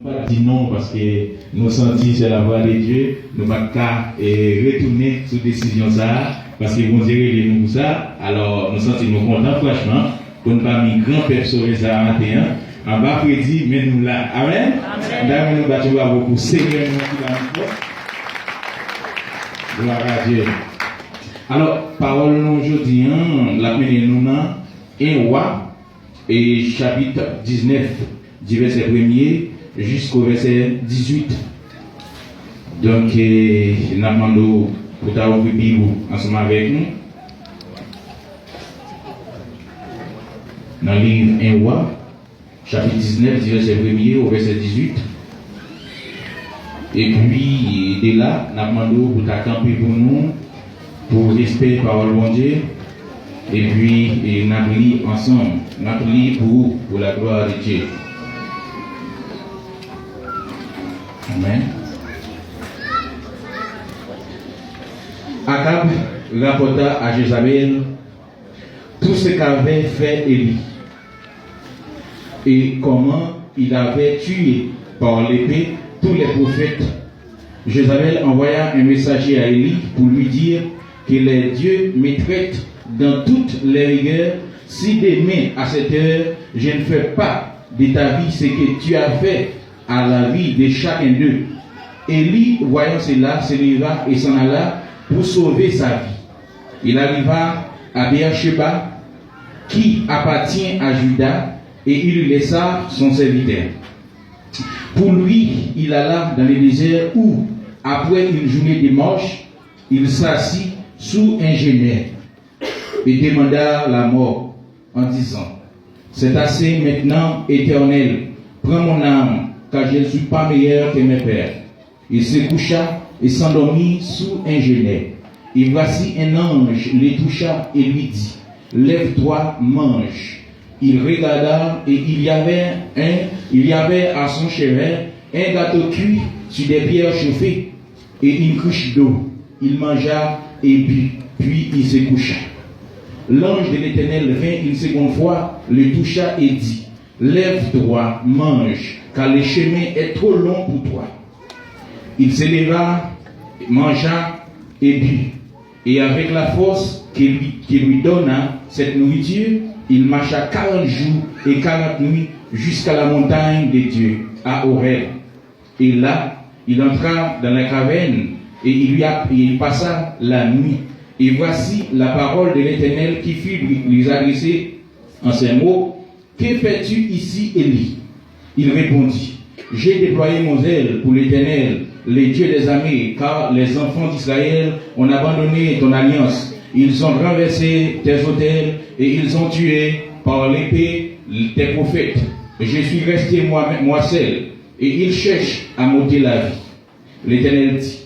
Pas dire non parce que nous sentons c'est la voix de Dieu, nous ne pouvons pas retourner sur décision ça parce que bon Dieu est nous pour ça. Alors nous sentons nous contents franchement pour ne pas mis grand peuple sauver ça matin. En bas prédit mais nous là. Amen. D'ailleurs nous battons beaucoup Seigneur nous qui va gloire à Dieu. Alors parole aujourd'hui la première nous dans 1 Roi et chapitre 19 du verset 1er jusqu'au verset 18. Donc, nous demandons pour t'avoir Bible ensemble avec nous. Dans le livre 1 Roi, chapitre 19, du verset 1er au verset 18. Et puis, dès là, nous demandons pour t'accompagner pour nous, pour respect par le bon Dieu. Et puis, nous allons ensemble, nous allons pour la gloire de Dieu. Amen. Akab rapporta à Jézabel tout ce qu'avait fait Élie et comment il avait tué par l'épée tous les prophètes. Jézabel envoya un messager à Élie pour lui dire que les dieux me traitent dans toutes les rigueurs si demain à cette heure je ne fais pas de ta vie ce que tu as fait à la vie de chacun d'eux. Élie, voyant cela, se leva et s'en alla pour sauver sa vie. Il arriva à Beersheba, qui appartient à Juda, et il lui laissa son serviteur. Pour lui, il alla dans le désert où, après une journée de marche, il s'assit sous un genêt et demanda la mort en disant: c'est assez maintenant, Éternel, prends mon âme, car je ne suis pas meilleur que mes pères. Il se coucha et s'endormit sous un genêt. Et voici un ange le toucha et lui dit: lève-toi, mange. Il regarda et il y avait à son chevet un gâteau cuit sur des pierres chauffées et une cruche d'eau. Il mangea et but, puis il se coucha. L'ange de l'Éternel vint une seconde fois, le toucha et dit: lève-toi, mange, car le chemin est trop long pour toi. Il se leva, mangea et but. Et avec la force qu'il lui donna cette nourriture, il marcha 40 jours et 40 nuits jusqu'à la montagne de Dieu, à Horeb. Et là, il entra dans la caverne et il passa la nuit. Et voici la parole de l'Éternel qui fut lui adressée en ces mots: que fais-tu ici, Élie? Il répondit: j'ai déployé mon zèle pour l'Éternel, le Dieu des armées, car les enfants d'Israël ont abandonné ton alliance. Ils ont renversé tes autels et ils ont tué par l'épée tes prophètes. Je suis resté moi seul et ils cherchent à m'ôter la vie. L'Éternel dit: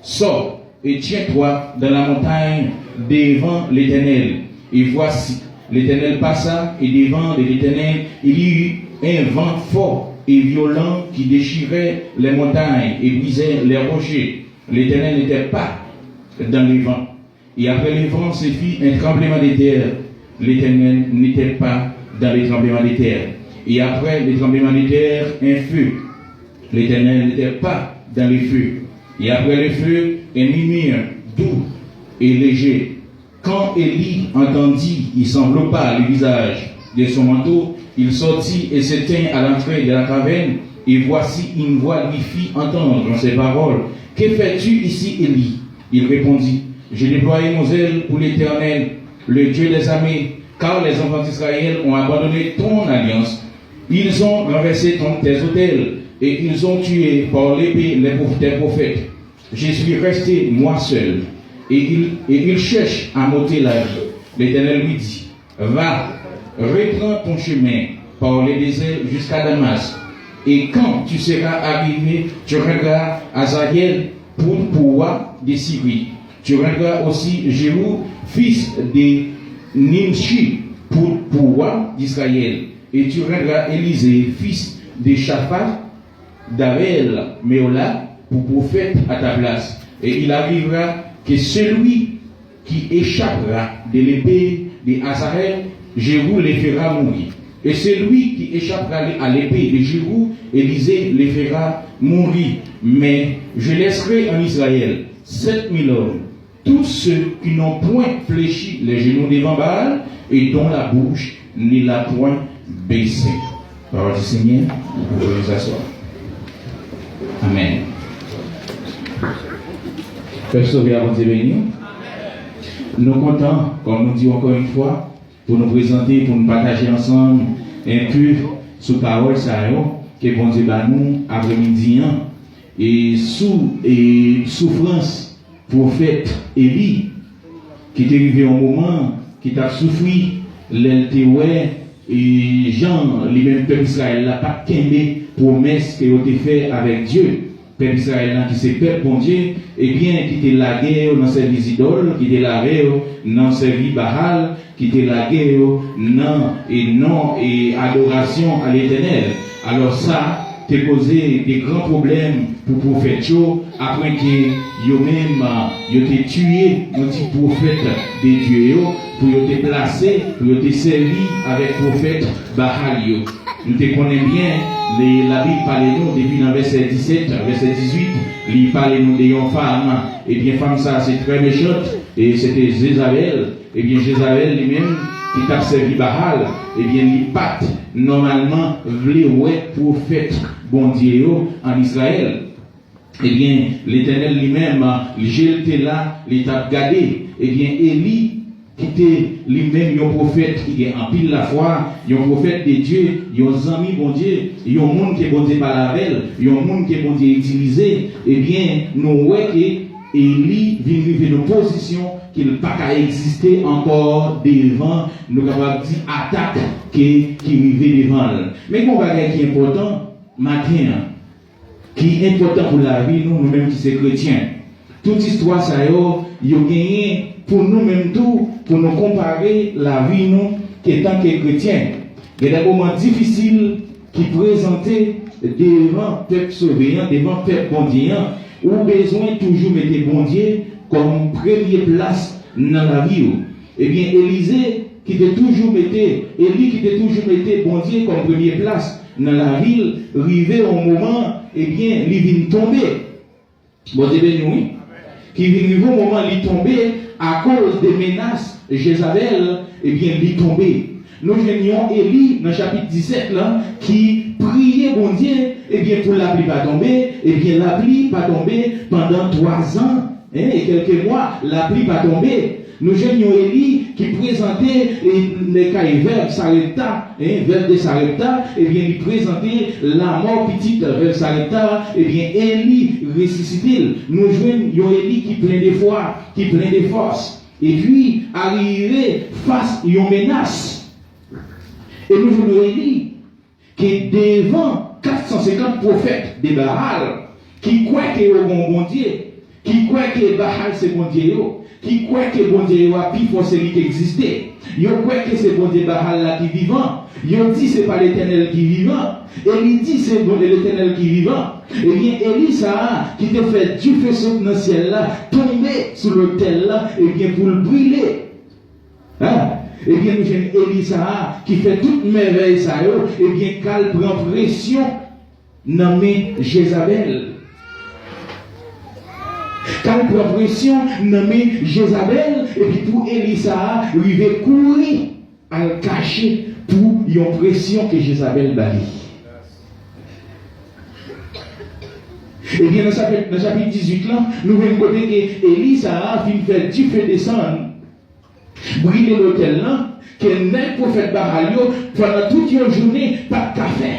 sors et tiens-toi dans la montagne devant l'Éternel. Et voici, l'Éternel passa et devant l'Éternel il y eut un vent fort et violent qui déchirait les montagnes et brisait les rochers. L'Éternel n'était pas dans le vent. Et après le vent se fit un tremblement de terre. L'Éternel n'était pas dans le tremblement de terre. Et après le tremblement de terre, un feu. L'Éternel n'était pas dans le feu. Et après le feu, un murmure doux et léger. Quand Élie entendit, il s'enveloppa le visage de son manteau. Il sortit et se tint à l'entrée de la caverne, et voici une voix lui fit entendre ces paroles: que fais-tu ici, Élie? Il répondit: j'ai déployé mon zèle pour l'Éternel, le Dieu des armées, car les enfants d'Israël ont abandonné ton alliance. Ils ont renversé tes autels, et ils ont tué par l'épée tes prophètes. Je suis resté moi seul, et ils cherchent à m'ôter la vie. L'Éternel lui dit: va, reprends ton chemin par le désert jusqu'à Damas. Et quand tu seras arrivé, tu rendras Azaïel pour roi de Syrie. Tu rendras aussi Jérou, fils de Nimshi, pour roi d'Israël. Et tu rendras Élisée, fils de Shaphat, d'Abel, Méola, pour prophète à ta place. Et il arrivera que celui qui échappera de l'épée de Hazaël, Jérou les fera mourir. Et celui qui échappera à l'épée de Jéhu, Élisée les fera mourir. Mais je laisserai en Israël 7000 hommes, tous ceux qui n'ont point fléchi les genoux devant Baal et dont la bouche ni la point baissée. Parole du Seigneur, vous pouvez vous asseoir. Amen. Père sauvé avant de venir. Nous sommes contents, comme nous disons encore une fois, pour nous présenter, pour nous partager ensemble un peu sous parole ça que bon Dieu bat nous après-midi et sous souffrance prophète Élie qui est arrivé au moment qui t'a souffert l'eltéoué et Jean lui-même peuple Israël n'a pas qu'aimé promesse qu'il a fait avec Dieu. Peuple Israël qui s'est peuple bon Dieu, et bien qui était lagué dans service idole, qui était lagué dans service Baal, qui était lagué non et adoration à l'Éternel. Alors ça t'est posé des grands problèmes pour prophète Joe après que yo même yo t'ai tué un petit prophète des dieux pour yo t'ai placé pour yo t'ai servi avec prophète Baal yo. Nous te connaissons bien, la Bible parle de nous depuis dans verset 17, verset 18, il parle de nous d'une femme, et bien femme ça c'est très méchante, et c'était Jézabel, et bien Jézabel lui-même qui t'a servi Baal, et bien il pat normalement voulait ouais prophète bon Dieu en Israël. Eh bien l'Éternel lui-même, il là, il t'a gardé, et bien Élie qui était lui-même un prophète qui est en pile la foi, un prophète de Dieu, un ami bon Dieu, un monde qui est bon Dieu par la veille, un monde qui est bon Dieu utilisé, eh bien, nous voyons que Élie vient arriver dans une position qu'il n'a pas qu'à exister encore devant, nous avons dit attaque qui arrive devant. Mais mon bagage qui est important, matin, qui est important pour la vie, nous-mêmes qui sommes chrétiens. Toute histoire, ça y est, gagné pour nous-mêmes tout, pour nous comparer la vie, nous, qui étant que chrétiens. Il y a des moments difficiles qui présentent devant peuple sauvé, devant peuple bon Dieu, où besoin toujours mettre bon Dieu comme première place dans la vie. Eh bien, Élisée, qui était toujours Élie qui était toujours bon Dieu comme première place dans la ville, arrivé au moment, eh bien, il vient tomber. Bon Dieu béni, oui. Qui vient arriver au moment, il tomber à cause des menaces Jézabel, eh bien, il est tombé. Nous voyons Élie dans le chapitre 17 là, qui priait bon Dieu, eh bien, pour la pluie pas tomber, eh bien, la pluie pas tomber pendant 3 ans, et quelques mois, la pluie pas tomber. Nous voyons Élie qui présentait les cas vers Sarepta, vers de Sarepta, eh bien, il présentait la mort petite vers Sarepta, eh bien, Élie ressuscité. Nous voyons Élie qui plein de foi, qui plein de force, et puis arrivé face à une menace. Et nous voyons Élie qui est devant 450 prophètes de Baal, qui croient que c'est bon Dieu, qui croient que Baal c'est bon Dieu, qui croient que bon Dieu a plus fort celui qui existait. Ils croient que c'est bon Dieu Baal là qui vivant. Ils dit c'est pas l'Éternel qui vivant. Et il dit c'est bon l'Éternel qui vivant. Eh bien, Élie ça qui te fait du feu sauter dans le ciel là, tomber sur l'autel là, et bien pour le brûler. Hein? Eh bien, nous avons Élie ça qui fait toute merveille ça, et bien qu'elle prend pression nommée Jézabel. Quand il prend pression, nommé Jézabel, et puis pour Élisa, il va courir à le cacher pour une pression que Jézabel balie. Et bien, dans le chapitre 18, là, nous voyons que Élisa a fait du feu descendre, brûler l'hôtel là, que le prophète Baal, pendant toute une journée, pas de café.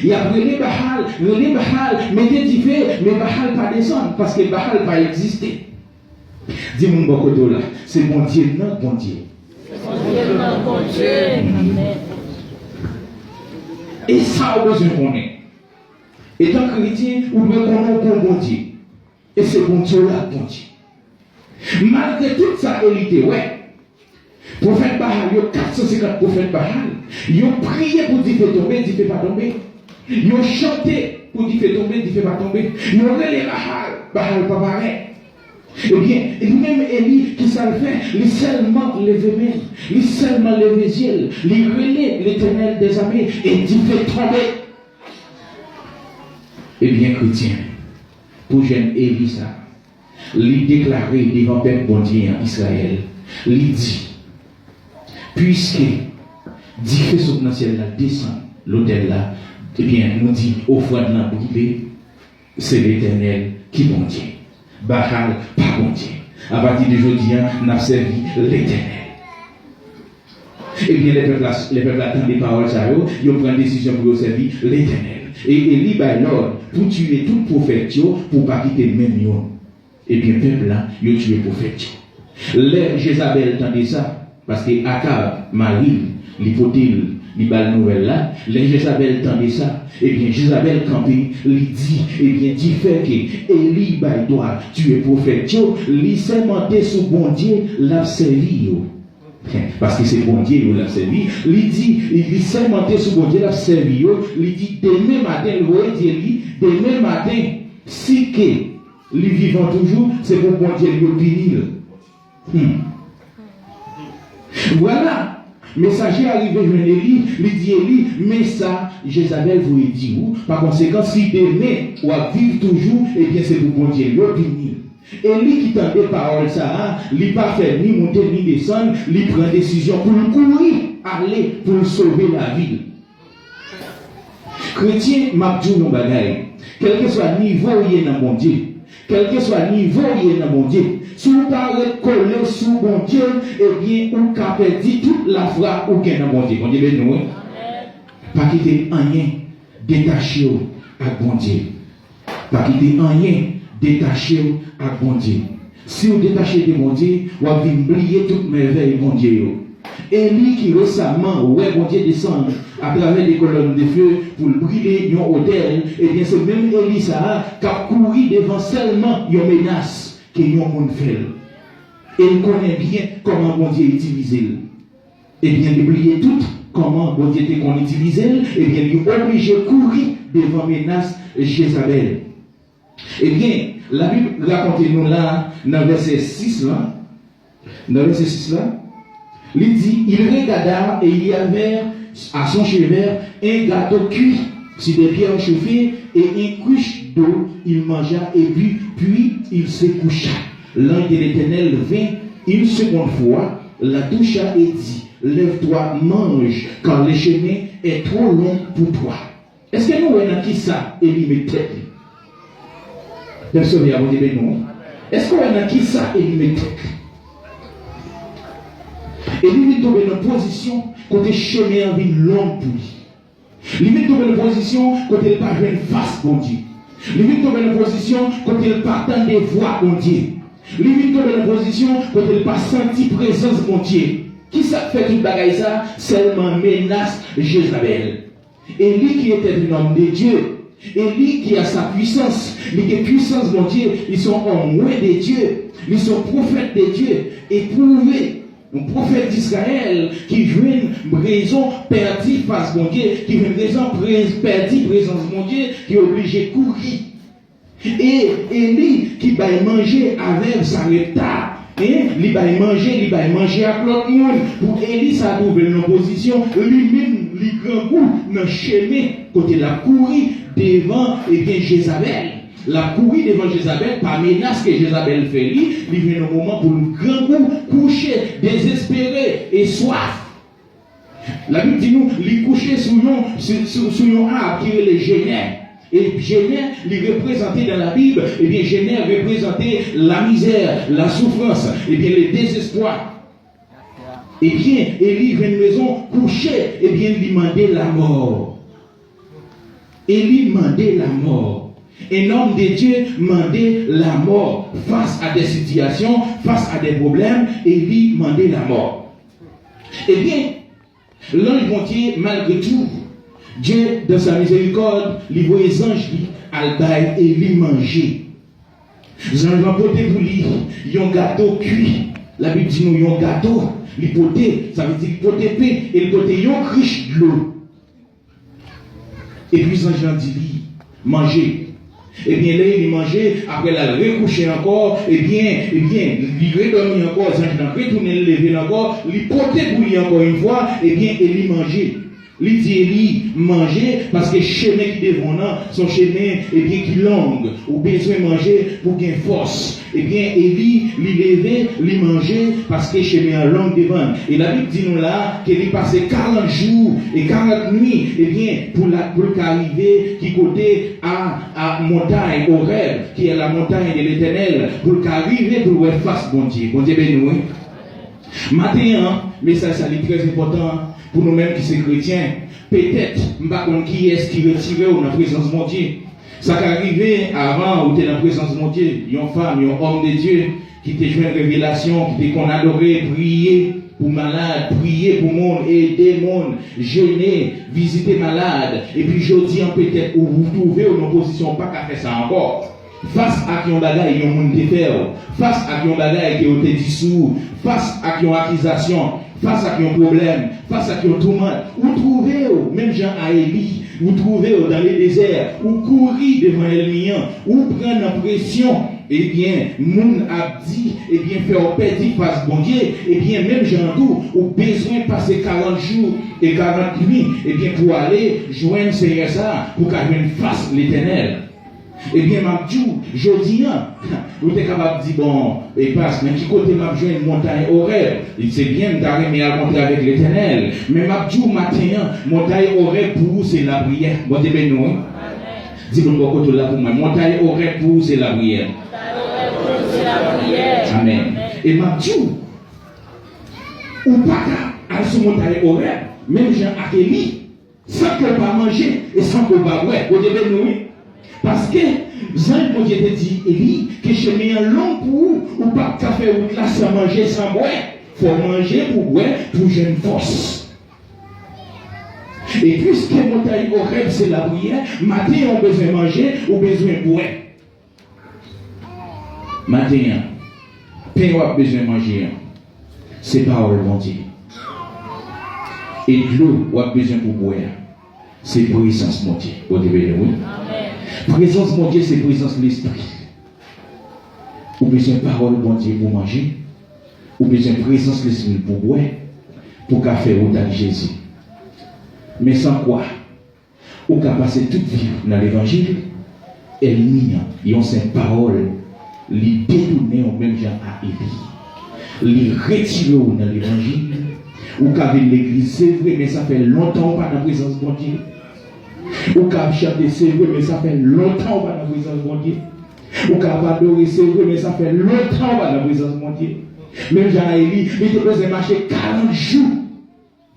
Et après les Baal, mettez du feu, mais Baal pas descendre, parce que Baal pas exister. Dis-moi mon côté là, c'est mon Dieu, non, bon Dieu. C'est mon Dieu, non, bon Dieu. Amen. Et ça, on besoin de connaître. Étant chrétien, on doit connaître bon Dieu. Et c'est bon Dieu là, bon Dieu. Malgré toute sa réalité, ouais. Prophète Baal, il y a 450 prophètes Baal. Ils ont prié pour dire fait tomber, dit fait pas tomber. Ils ont chanté pour dire fait tomber, dit fait pas tomber. Ils ont relé Baal, Baal pas pareil. Eh bien, lui-même, Élie, qui ça le fait, il seulement levé main, il seulement levé yeux, il relève l'Éternel des armées et il fait tomber. Eh bien, chrétien, pour jeune Élie, ça, il déclaré devant le peuple bon Dieu en Israël, il dit, puisque Dieu fait son dans le ciel là, descend l'autel là, eh bien, nous dit, offrande là, c'est l'Éternel qui bon Dieu. Baal, pas bon Dieu. À partir d'aujourd'hui, nous avons servi l'Éternel. Eh bien, les peuples attendent les paroles, ils ont pris une décision pour servir l'Éternel. Et Élie, l'ordre pour tuer tout prophète, pour ne pas quitter le même yon. Eh bien, le peuple là, ils ont tué le prophète. Les Jézabel entendait ça, parce que Akab, Marie, l'hypothèse, la nouvelle là, les Jézabel entendaient ça. Eh bien, Jézabel campé, lui dit, eh bien, dit fait que Élie doit tuer le prophète, lui sermenté sous bon Dieu, l'a servi. Parce que c'est bon Dieu qui l'a servi. Il dit, il sermenté sous bon Dieu, l'a servi. Il dit, demain matin, demain matin, si que lui vivant toujours, c'est pour bon Dieu lui punir. Voilà. Messager arrivé jeune Élie, lui dit Élie, mais ça, Jézabel vous dit où? Par conséquent, si demain ou à vivre toujours, eh bien c'est pour bon Dieu le punir. Élie qui tendait parole ça, il pas fait ni monter ni descendre, il prend décision pour le courir, aller pour sauver la ville. Chrétien, m'a dit nos bagailles, quel que soit le niveau où il est dans mon Dieu, quel que soit le niveau où il est dans mon Dieu, si vous parlez coller sur mon Dieu, eh bien, on peut perdre toute la foi ou qu'il y a dans mon Dieu. Mon Dieu, nous, pas quitter rien détaché à bon Dieu. Pas quitter rien détaché à bon Dieu. Si vous détachez de mon Dieu, vous allez oublier toute merveille, mon Dieu. Élie qui récemment, ouais, mon Dieu descend à travers des colonnes de feu pour brûler un hôtel, eh bien, c'est même Élie ça qui a couru devant seulement une menace. Que nous avons fait. Et il connaît bien comment bon Dieu utilise. Et bien, d'oublier tout comment bon Dieu utilise, et bien, il est obligé de courir devant menace Jézabel. Eh bien, la Bible raconte-nous là, dans le verset 6 là, il dit, il regarda et il y avait à son chevet un gâteau cuit sur des pierres chauffées et une couche d'eau, il mangea et but, puis il se coucha. L'ange de l'Éternel vint une seconde fois, la toucha et dit, lève-toi, mange, car le chemin est trop long pour toi. Est-ce que nous voyons qui ça, Élie met tête? Est-ce qu'on voit qui ça, Élie met tête? Élie est tombé dans une position côté chemin en vie longue pour lui. Il met dans une position quand il pas une face pour Dieu. Il met dans une position quand il pas tant de voix pour Dieu. Il met dans une position quand il pas senti présence pour Dieu. Qui ça fait tout bagaille ça? Seulement menace Jézabel. Élie qui était un homme de Dieu. Élie qui a sa puissance. Mais des puissances mon Dieu, ils sont en moins de Dieu. Ils sont prophètes de Dieu. Éprouvés. Un prophète d'Israël qui joue une raison perdue face mon Dieu, qui joue une raison perdue présence mon Dieu, qui est obligé de courir. Et Élie qui va manger avec sa retard. Il va manger à l'autre monde. Pour Élie, ça a trouvé une position, lui-même, lui grand coup, dans le chemin, côté la courir devant, et bien, Jézabel. La courir devant Jézabel, par menace que Jézabel fait, il vient un moment pour le grand coup, coucher, désespéré et soif. La Bible dit nous, il coucher sous un arbre qui est le génère. Et génère, il représentait dans la Bible, et bien génère représentait la misère, la souffrance, et bien le désespoir. Et bien, Élie vient une maison coucher, et bien il demandait la mort. Élie demandait la mort. Un homme de Dieu demandait la mort face à des situations, face à des problèmes, et lui demandait la mort. Eh bien, l'ange bon Dieu, malgré tout, Dieu, dans sa miséricorde, lui voit les anges al bail et lui manger. Les anges vont porter pour lui, un gâteau cuit. La Bible dit nous, un gâteau, il porter, ça veut dire porter pain, et il porter un criche de l'eau. Et puis les anges dit lui, manger. Eh bien, là, il mangeait, après la recoucher encore, il redormit encore, il retournait le lever encore, il portait pour lui encore une fois, il mangeait. Il dit, il manger parce que le chemin qui devant nous, son chemin, qui longue, ou besoin de manger pour gagner force. Élie, il levait, il mangeait parce que le chemin est long devant. Et la Bible dit nous là, qu'il passait 40 jours et 40 nuits, pour arriver, qui côté à montagne, au rêve, qui est la montagne de l'Éternel, pour arriver pour voir face bon Dieu. Bon Dieu béni. Maintenant, mais ça c'est très important. Pour nous-mêmes qui sommes chrétiens, peut-être, qui est-ce qui retire dans la présence de mon Dieu. Ça qui arrivé avant où tu es dans la présence de mon Dieu, une femme, un homme de Dieu, qui t'a joué une révélation, qui t'a qu'on adorait, prier pour malade, prier pour monde, aider monde, jeûner, visiter malade. Et puis je dis peut-être où vous trouvez une position pas qu'à faire ça encore. Face à qui on bagaille, il y a un monde de faire. Face à qui on bagaille, qui ont été dissous. Face à qui on accusation. Face à qui on problème. Face à qui on tourmente. Vous trouvez, même Jean à Élie, vous trouvez dans les déserts, vous courez devant l'ennemi, vous prenez la pression. Eh bien, moun a dit, faire perdre face bon Dieu, même Jean tout, ou besoin de passer 40 jours et 40 nuits, pour aller joindre Seigneur ça, pour qu'il vienne face l'Éternel. Mabdjou, je dis, vous êtes capable de dire, bon, et passe, mais qui côté Mabdjou une montagne horaire, c'est bien d'arriver à rencontrer avec l'Éternel. Mais Mabdjou, matin, montagne horaire pour vous, c'est la prière. Bon, t'es bien nous. Dis-moi côté là pour moi. Montagne horaire pour vous, c'est la prière. Amen. Et Mabdjou, ou pas à ce montagne horaire, même Jean Akéli, sans qu'on pas manger et sans qu'on pas boire. Bon, t'es bien nous. Parce que, Jean, mon Dieu te dit, Élie, que chemin est long pour vous, ou pas qu'à faire route là sans manger, sans boire. Il faut manger pour boire, pour jeune force. Et puisque montagne au rêve, c'est la prière, matin, on a besoin de manger, ou besoin de boire. Matin, pain, on a besoin de manger. C'est parole, mon Dieu. Et de l'eau, on a besoin pour boire. C'est présence, mon Dieu. Vous devez oui. Présence, mon Dieu, c'est présence de l'esprit. Ou besoin de parole, mon Dieu, pour manger. Ou besoin de présence de l'esprit pour boire. Pour qu'à faire autant de Jésus. Mais sans quoi, ou qu'à passer toute vie dans l'évangile, éliminant, ils ont cette parole, les détourner au même genre à Élie. Les retirer dans l'évangile. Ou qu'à venir l'église, c'est vrai, mais ça fait longtemps pas dans la présence de mon Dieu. Ou qu'à chanter, c'est vrai, mais ça fait longtemps pas dans la présence de mon Dieu. Ou qu'à adorer, c'est vrai, mais ça fait longtemps pas dans la présence de mon Dieu. Même Jean-Élie, il te besoin de marcher 40 jours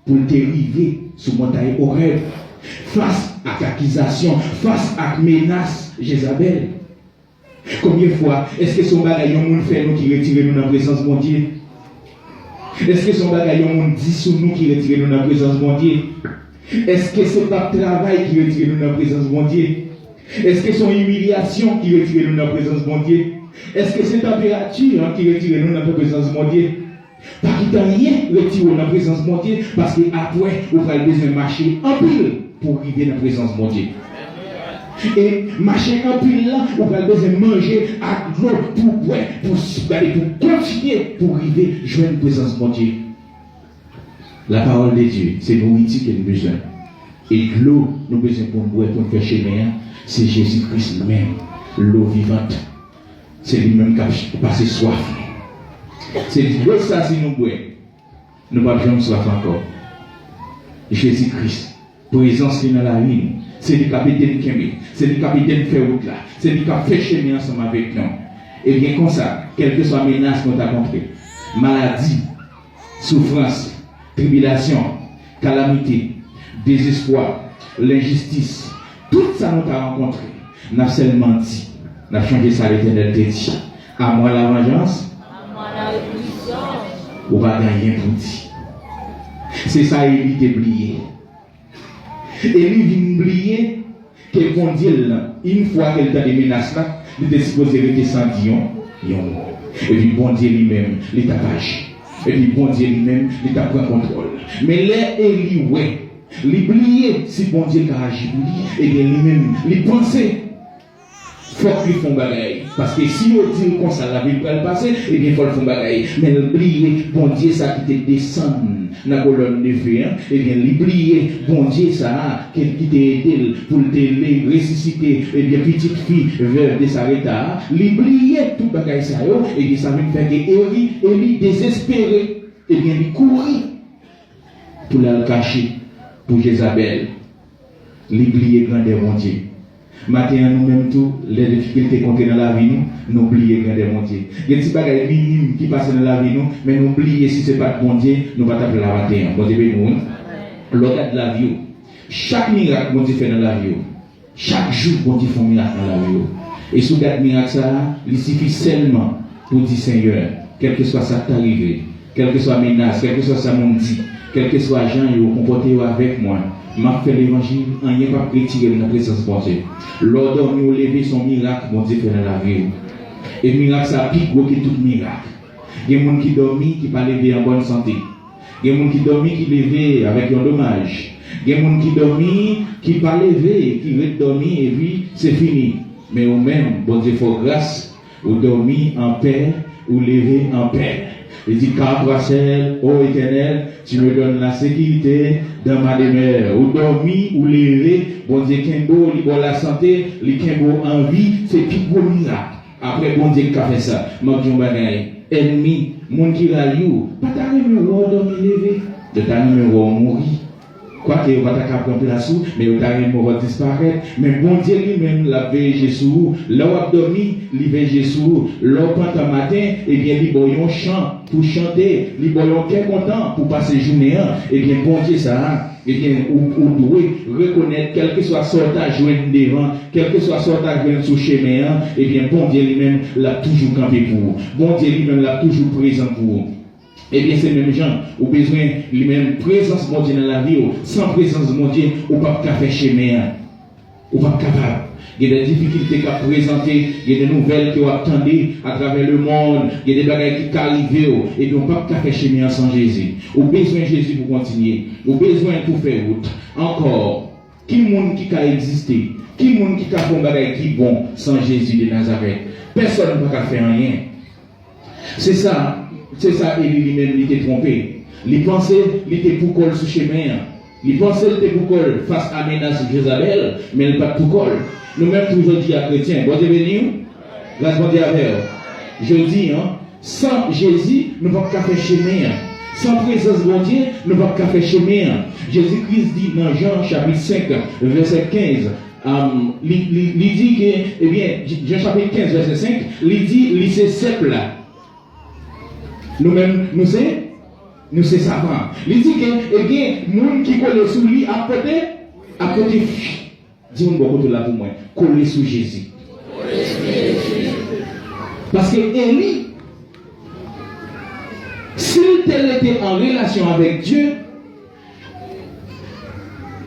pour t'arriver sur montagne au rêve. Face à l'accusation, face à la menace, Jézabel. Combien de fois est-ce que son bagage, il y a un fait nous qui retire nous dans la présence de mon Dieu? Est-ce que son bagage, il y a un dit sur nous qui retire nous dans la présence de mon Dieu? Est-ce que c'est pas travail qui retire nous dans la présence de mon Dieu? Est-ce que c'est une humiliation qui retire nous dans la présence de mon Dieu? Est-ce que c'est température qui retire nous dans la présence de mon Dieu? Pas qu'il rien retire dans la présence de mon Dieu, parce qu'après, vous avez besoin de marcher en pile pour arriver dans la présence de mon Dieu. Et marcher en pile là, vous avez besoin de manger à l'eau pour boire, pour continuer, pour arriver à joindre la présence de mon Dieu. La parole de Dieu, c'est nourriture qu'il a besoin. Et l'eau, nous avons besoin pour boire, pour faire chemin, c'est Jésus-Christ lui-même, l'eau vivante. C'est lui-même qui a passé soif. C'est l'eau ça si nous boivons. Nous ne pouvons pas soif encore. Jésus-Christ, présence qui est dans la ligne, c'est le capitaine qui est, c'est le capitaine qui fait route là, c'est lui qui a fait chemin ensemble avec nous. Et bien comme ça, quelle que soit la menace qu'on a compris, maladie, souffrance, tribulation, calamité, désespoir, l'injustice, tout ça nous a rencontré. Nous avons seulement dit, nous avons changé ça à l'Éternel de Dieu. À moi la vengeance, à moi la révolution, on va gagner pour dire. C'est ça, Élie t'a oublié. Élie vient oublier que bon Dieu, une fois qu'elle a des menaces là, il était supposé rester sans Dion. Et puis bon Dieu lui-même, il t'a page. Et puis bon Dieu lui-même, il t'a pris contrôle. Mais là, Élie, ouais, il oublié si bon Dieu a agi pour lui, et bien lui-même, il pensait. faut qu'il fasse bagaille. Parce que si on dit comme ça, la vie peut le passer, et bien il faut le faire bagaille. Mais l'oublier, bon Dieu, ça qui te descend dans la colonne de feu, et bien l'oublier, bon Dieu, ça qui t'a aidé pour te ressusciter, et bien petite fille veuve de Sareta, l'oublier tout bagaille ça, et bien ça veut faire que Élie désespéré, et bien il courit pour la cacher pour Jézabel. L'oublier grandeur mon Dieu. Maintenant, nous-mêmes, tous les difficultés qu'on a dans la vie, nous oublions grandeur mon Dieu. Il y a des bagages minimes qui passent dans la vie, mais nous oublions si ce n'est pas bon Dieu, nous ne pouvons pas t'appeler la 21. Bon Dieu, nous, l'autre de la vie, chaque miracle, bon Dieu fait dans la vie. Chaque jour, bon Dieu fait un miracle dans la vie. Et sous ce miracle, ça, il suffit seulement pour dire Seigneur, quel que soit ça qui arrive, quelle que soit la menace, quel que soit ça mon dit, quel que soit les gens qui ont comporté avec moi, m'a fait l'évangile, on n'y a pas retirer la présence de Dieu. L'ordre nous lever son miracle, mon Dieu fait dans la vie. Et le miracle, ça pique que tout miracle. Il y a des gens qui dorment, qui ne pas lever en bonne santé. Il y a des gens qui dorment, qui lèvent avec un dommage. Il y a des gens qui dorment, qui ne pas lever, qui veulent dormir et puis c'est fini. Mais au même, bon Dieu fait grâce, ou dormir en paix, ou lever en paix. Il dit, car toi seul, ô Éternel, tu me donnes la sécurité dans ma demeure. Ou dormir, ou lever, bon Dieu, Kimbo, pour la santé, les Kimbo en vie, c'est tout beau miracle. Après, bon Dieu, qui a fait ça, mon Dieu, ennemi, mon qui l'a eu, pas ta numéro dormir, lever, de ta numéro mourir. Quoi que vous avez prendre place, mais vous avez disparaître. Mais bon Dieu lui-même l'a veillé Jésus. Là où vous dormi, il veille Jésus. Là où vous matin, et bien, il y a un chant pour chanter. Il y a un content pour passer journée. Et bien, bon Dieu, ça, et bien, vous devez reconnaître, quel que soit sortage joindre devant, quel que soit sortage joindre sous chemin, et bien, bon Dieu lui-même l'a toujours campé pour vous. Bon Dieu lui-même l'a toujours présent pour vous. Eh bien, ces mêmes gens ont besoin de la même présence de Dieu dans la vie. Sans présence de Dieu, on ne peut pas faire chemin. On ne peut pas capable. Il y a des difficultés à présenter, il y a des nouvelles qui ont attendu à travers le monde, il y a des bagages qui arrivent, et donc on ne peut pas faire chemin sans Jésus. On a besoin de Jésus pour continuer. On a besoin pour faire route. Encore, qui monde qui a existé, qui monde qui a fait un bagage qui est bon sans Jésus de Nazareth? Personne ne peut faire rien. C'est ça, Élie lui-même, il était trompé. Il pensait qu'il était pour coller sous chemin. Il pensait qu'il était pour coller face à la menace de Jézabel, mais il n'est pas pour coller. Nous-mêmes, toujours dit à chrétiens, bon Dieu béni, grâce à Dieu avec. Je dis, sans Jésus, nous ne pouvons pas faire chemin. Sans présence de Dieu, nous ne pouvons pas faire chemin. Jésus-Christ dit dans Jean chapitre 5, verset 15, il dit que, eh bien, Jean chapitre 15, verset 5, il dit, c'est simple. Nous-mêmes, nous sommes savants. Il dit que, eh bien, les gens qui collent sous lui à côté, dis-moi beaucoup de là pour moi, coller sous Jésus. Parce que Élie, s'il était en relation avec Dieu,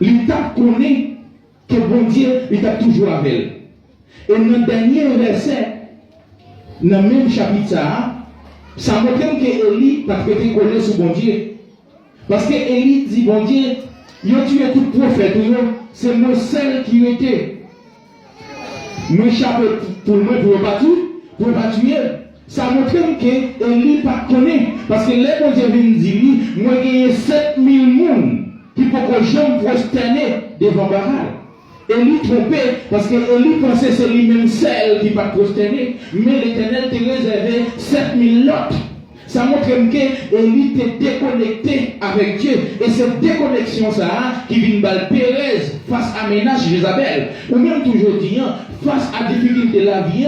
il t'a connu que bon Dieu, il t'a toujours avec elle. Et dans le dernier verset, dans le même chapitre, ça montre que Élie n'a pas été collé sous bon Dieu. Parce que Élie dit, bon Dieu, il a tué tout prophète, c'est moi seul qui était. Moi échappé pour moi, pour ne pas tuer. Ça montre que Élie n'a pas connu. Parce que les bon Dieu vient dire, moi j'ai 7000 personnes qui peuvent jamais prosterner devant Baal. Élie trompé, parce que Élie pensait que c'est lui-même seul qui va prosterner, mais l'Éternel te réservé 7000 autres. Ça montre que Élie était déconnecté avec Dieu. Et cette déconnexion, ça, qui vient de Pérez face à menace Jézabel, ou même toujours dit, face à difficulté de la vie,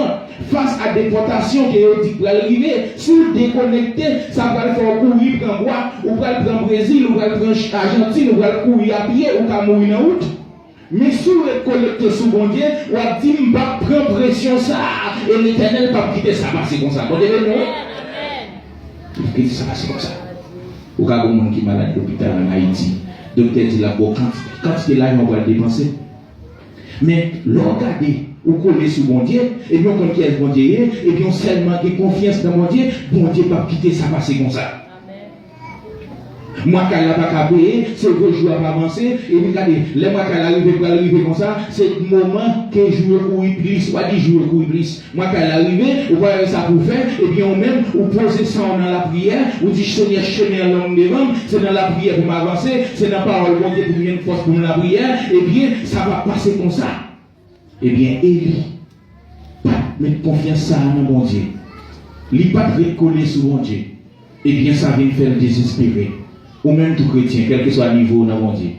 face à déportation qui est dit pour arriver, si vous déconnectez, ça va faire courir prendre bois, ou va prendre Brésil, ou va prendre Argentine, ou va courir à pied, ou va mourir dans route. Mais si vous êtes connecté sous bon Dieu, vous allez dire, je vais prendre pression ça, et l'Éternel va quitter ça passer comme ça. Vous devez nous quitter ça passer comme ça. Vous avez des gens qui sont malades à l'hôpital en Haïti. Donc, tu dit là, quand tu es là, on va le dépenser. Mais, regardez, vous connaissez sous bon Dieu, et bien, quand il y a bon Dieu, et bien, seulement qui confiance dans bon Dieu va quitter ça passer comme ça. Moi, quand elle n'a pas payer, c'est 2 jours à avancer. Et puis, regardez, les mois qu'elle arrive comme ça, c'est le moment que je joue pour Iblis, soit 10 jours pour Iblis. Moi, quand elle arrive, vous voyez ça pour faire, et bien, même, vous posez ça dans la prière, vous dites, Seigneur, chemin à l'homme devant, c'est dans la prière pour m'avancer, c'est dans la parole de Dieu pour une force pour la prière, et bien, ça va passer comme ça. Eh bien, Élie, pas mettre confiance ça dans mon Dieu. Il n'est pas recoller sur mon Dieu. Eh bien, ça vient faire désespérer. Ou même tout chrétien, quel que soit le niveau dans mon Dieu.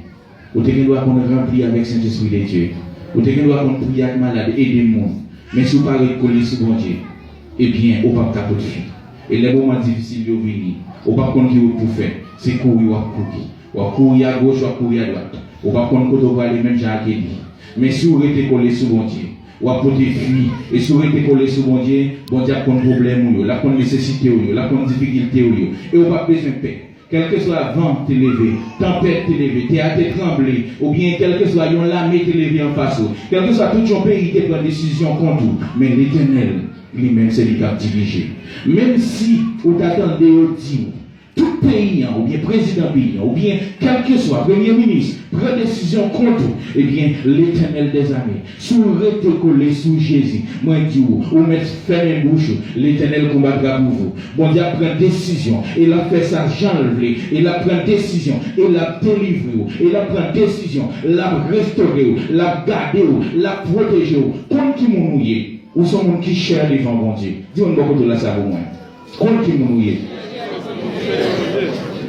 Ou tu dois qu'on remplir avec Saint-Esprit de Dieu. Ou tu dois qu'on prie avec malade, aider le monde. Mais si vous ne pouvez pas recoller sur mon Dieu, eh bien, vous ne pouvez pas de fuir. Et les moments difficiles, vous venez. Vous ne pouvez pas qu'on pour faire. C'est courir ou courir à gauche ou courir à droite. Vous ne pouvez pas qu'on va aller même Jacques et lui. Mais si vous êtes collé sur mon Dieu, ou à porter fuir, et si vous êtes collé sur mon Dieu a un problème, là qu'on nécessité, là qu'on difficulté, et on va besoin de paix. Quel que soit vent t'élevé, tempête t'élevé, théâtre tremblé, ou bien quel que soit yon lame t'élevé en face, quel que soit tout ton pays qui prend décision contre vous, mais l'Éternel lui-même c'est lui qui a dirigé. Même si vous t'attendez au dit, tout pays, ou bien président pays, ou bien quel que soit premier ministre, prend décision contre vous, eh bien l'Éternel des armées, sous rete collé sous Jésus, moi dis ou mettre ferme bouche, l'Éternel combattra pour vous. Bon Dieu prend décision, il a fait ça j'enlevé, il a pris décision, il a délivré, il a pris décision, l'a restauré, l'a gardé, l'a protégé, comme qui m'ont mouillé, ou sont gens qui cherchent devant bon Dieu. Dis-moi beaucoup de la ça pour moi. Comme qui m'ont mouillé.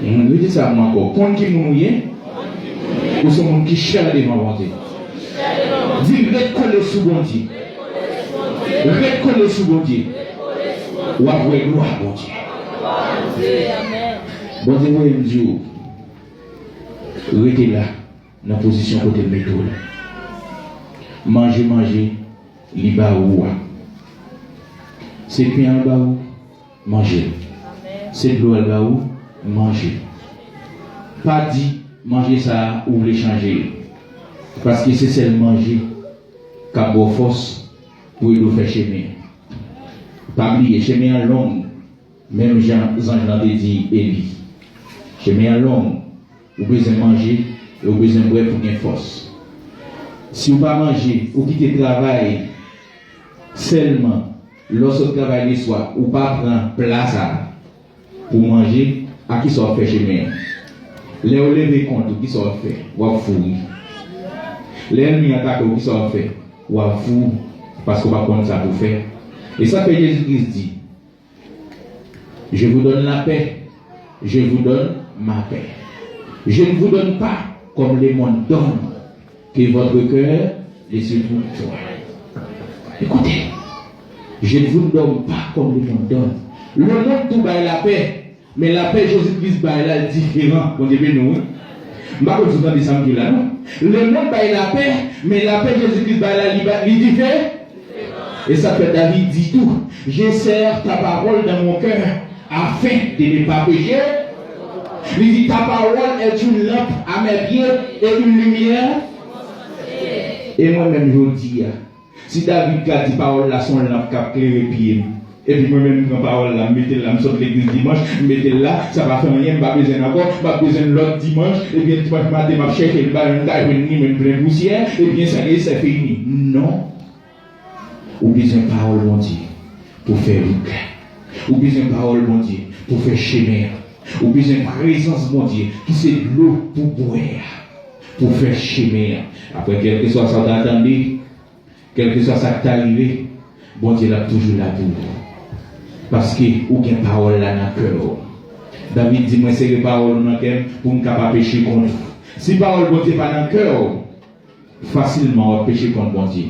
Je dis ça encore. Quand qui mouillé, ou sont gens qui cherchent devant bon Dieu. Dis, recoller sous bon Dieu. Recoller sous bon Dieu. Ou après gloire bon Dieu. Bon Dieu, vous me dites, restez là, dans la position côté de méthode. Manger, liba ou. C'est pain en bas ou, manger. C'est de l'eau en bas ou, manger. Pas dit manger ça ou voulez changer. Parce que c'est seulement manger qui a beau force pour nous faire chemin. Pas oublier, chemin long, même Jean l'a dit Élie. Chemin long, vous avez besoin de manger et vous avez besoin de boire pour gagner force. Si vous ne pas manger, vous quittez le travail seulement lorsque vous travaillez le soir, vous ne pas prendre place pour manger, à qui ça fait chemin. Les vous levez compte, qui ça fait, vous fouillez. Les ennemis attaquent, qui ça fait, vous fouillez, parce que vous ne pas ça pour faire. Et ça que Jésus-Christ dit, je vous donne la paix, je vous donne ma paix. Je ne vous donne pas comme le monde donne, que votre cœur est sur toi. Écoutez, je ne vous donne pas comme le monde donne. Le monde tout bat la paix, mais la paix Jésus-Christ bat là est différent. Vous devez nous. Je ne vais pas vous dire ça là, non. Le monde bat la paix, mais la paix Jésus-Christ bat là est différent. Et ça fait David dit tout. J'insère ta parole dans mon cœur afin de ne pas pécher. Il dit ta parole est une lampe à mes pieds et une lumière. Et moi-même je dis, si David a dit parole là, son lampe qui a éclairé pied. Et puis moi-même je prends parole là, mettez-la, je sors de l'église dimanche, mettez-la, ça va faire rien, je pas besoin encore, je pas besoin de l'autre dimanche, et bien dimanche matin, je vais chercher le ballon de même plein de poussière, et bien ça y est, c'est fini. Non. Ou besoin de parole, bon Dieu, pour faire route. Ou besoin de parole, bon Dieu, pour faire chemin. Ou besoin de présence, bon Dieu, qui c'est de l'eau pour boire, pour faire chemin. Après, quel que soit ça t'attendait, quel que soit ça qui t'est arrivé, bon Dieu l'a toujours là pour vous. Parce que, ou bien parole là dans le cœur. David dit, moi, c'est les paroles dans le cœur pour ne pas pécher contre vous. Si parole, bon Dieu, pas dans le cœur, facilement, on va pécher contre bon Dieu.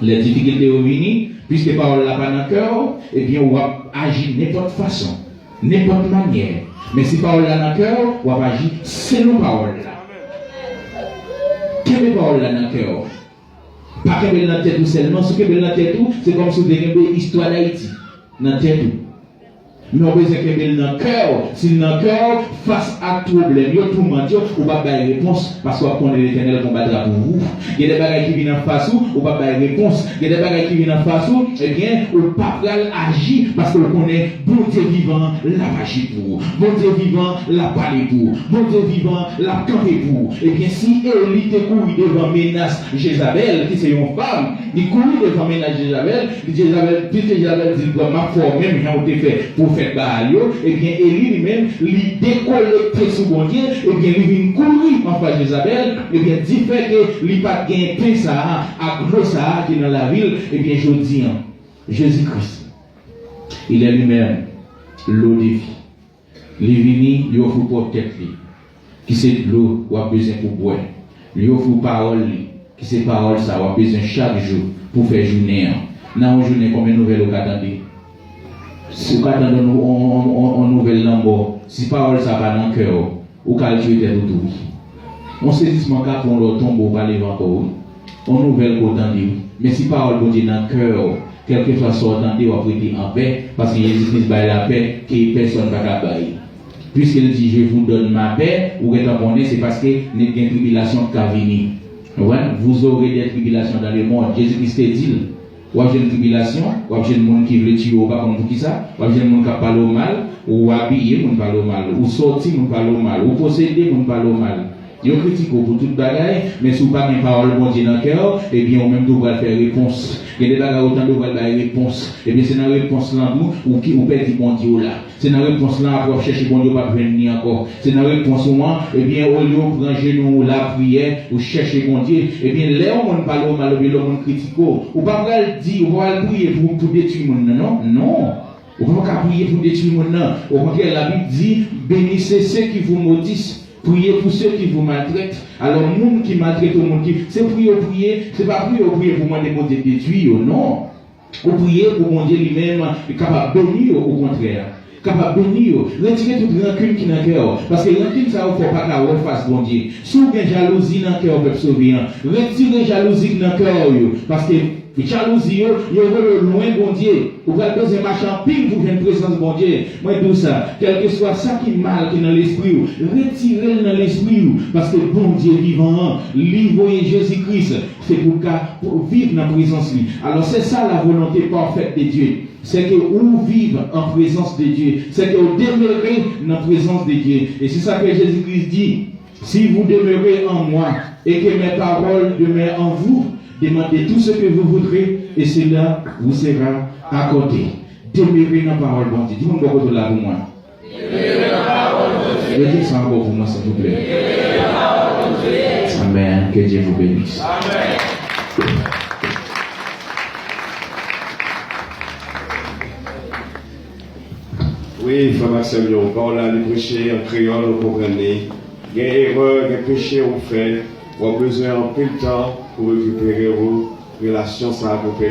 Les difficultés au venir, puisque parole là pas dans le cœur, eh bien, on va agir n'importe façon, n'importe manière. Mais si parole là dans le cœur, on va agir selon parole là. Quelle est parole là dans le cœur? Pas qu'elle est dans la tête ou seulement, ce qu'elle est dans la tête, c'est comme si vous avez une histoire d'Haïti, dans la tête. Mais on besoin qu'elle dans le cœur. Si dans le cœur, face à tout problème, tout le monde dit, ou pas de réponse, parce qu'on connaît l'Éternel combattra pour vous. Il y a des bagages qui viennent en face ou pas de réponse. Il y a des bagages qui viennent en face ou, eh bien, ou pas agir, parce qu'on connaît, bon Dieu vivant, la agir pour. Bon Dieu vivant, la parler pour. Bon Dieu vivant, la camper pour. Eh bien, si Élie te couille devant menace Jézabel, qui c'est une femme, il couille devant menace Jézabel, puisque Jézabel dit, ma foi, même, j'ai fait pour faire Baalio, et bien, Élie lui-même, lui décollecté sous bon Dieu, et bien, lui vient courir en face de Jézabel, et bien, dit fait que lui pas gagné pain ça, à gros ça, qui est dans la ville, et bien, je dis, Jésus-Christ, il est lui-même l'eau de vie. Il est venu, il offre pour tête, qui c'est de l'eau, ou a besoin pour boire. Il offre parole, qui c'est parole ça, ou a besoin chaque jour pour faire journée. Dans une journée, combien de nouvelles vous attendez? Si vous attendez une nouvelle lambeau, si parole ça va dans le cœur, ou calculer tout. On se dit mon cas pour le tombeau, pas les encore. On nouvelle qu'on entend. Mais si parole bon Dieu dans le cœur, quel que soit son entendé, on va prêter en paix, parce que Jésus-Christ va la paix que personne ne va pas bailler. Puisqu'il dit je vous donne ma paix, ou répondez, c'est parce que n'y a pas de tribulation qui va venir. Ouais? Vous aurez des tribulations dans le monde. Jésus-Christ dit, ou avez une tribulation, ou avez un monde qui veut tuer, ou pas comme qui ça, ou avez un monde qui parle au mal, ou habillé, on parle au mal, ou sorti, on parle au mal, ou possédé, on parle au mal. Ils critiquent pour toute bagaille, mais si vous n'avez pas une parole bon Dieu dans le cœur, eh bien, on même doit faire réponse. Il y a des bagailles autant de faire réponse. Eh bien, c'est dans la réponse là, nous, ou perdez bon Dieu là. C'est dans la réponse là, pour chercher bon Dieu, pas venir encore. C'est dans la réponse là, eh bien, au lieu de prendre genou, la prière, ou chercher bon Dieu, eh bien, là, on parle au mal, on critique. Ou pas dire, on va prier pour détruire le monde, non? Non. On ne va pas prier pour détruire le monde, non. Au contraire, la Bible dit, bénissez ceux qui vous maudissent. Priez pour ceux qui vous maltraitent. Alors, le monde qui maltraite au monde, c'est prier, c'est pas prier pour moi de détruire, non. Ou prier pour mon Dieu lui-même, capable de bénir au contraire. Capable de bénir, retirer toute rancune qui est dans le cœur. Parce que rancune, ça ne faut pas qu'à refasse bon Dieu. Si vous avez jalousie dans le cœur, vous pouvez sauver. Retirez jalousie dans le cœur. Parce que jalousie, il y a loin bon Dieu. Vous avez besoin de marcher en pile pour une présence bon Dieu. Moi, tout ça, quel que soit ça qui est mal, qui est dans l'esprit, retirez-le dans l'esprit. Parce que bon Dieu vivant, livre Jésus-Christ, c'est pour vivre dans la présence de lui. Alors, c'est ça la volonté parfaite de Dieu. C'est que vous vivez en présence de Dieu. C'est que vous demeurez dans la présence de Dieu. Et c'est ça que Jésus-Christ dit. Si vous demeurez en moi et que mes paroles demeurent en vous, demandez tout ce que vous voudrez et cela vous sera accordé. Demeurez dans la parole de Dieu. Dis-moi beaucoup de là pour moi. Demeurez dans la parole de Dieu. Dites ça encore pour moi, s'il vous plaît. Demeurez dans la parole de Dieu. Amen. Que Dieu vous bénisse. Amen. Oui, frère Maxime, quand on a prêché en créole, vous comprenez. Il y a des erreurs, des péchés on fait. On a besoin en peu de temps pour récupérer vos relations sans accompagner.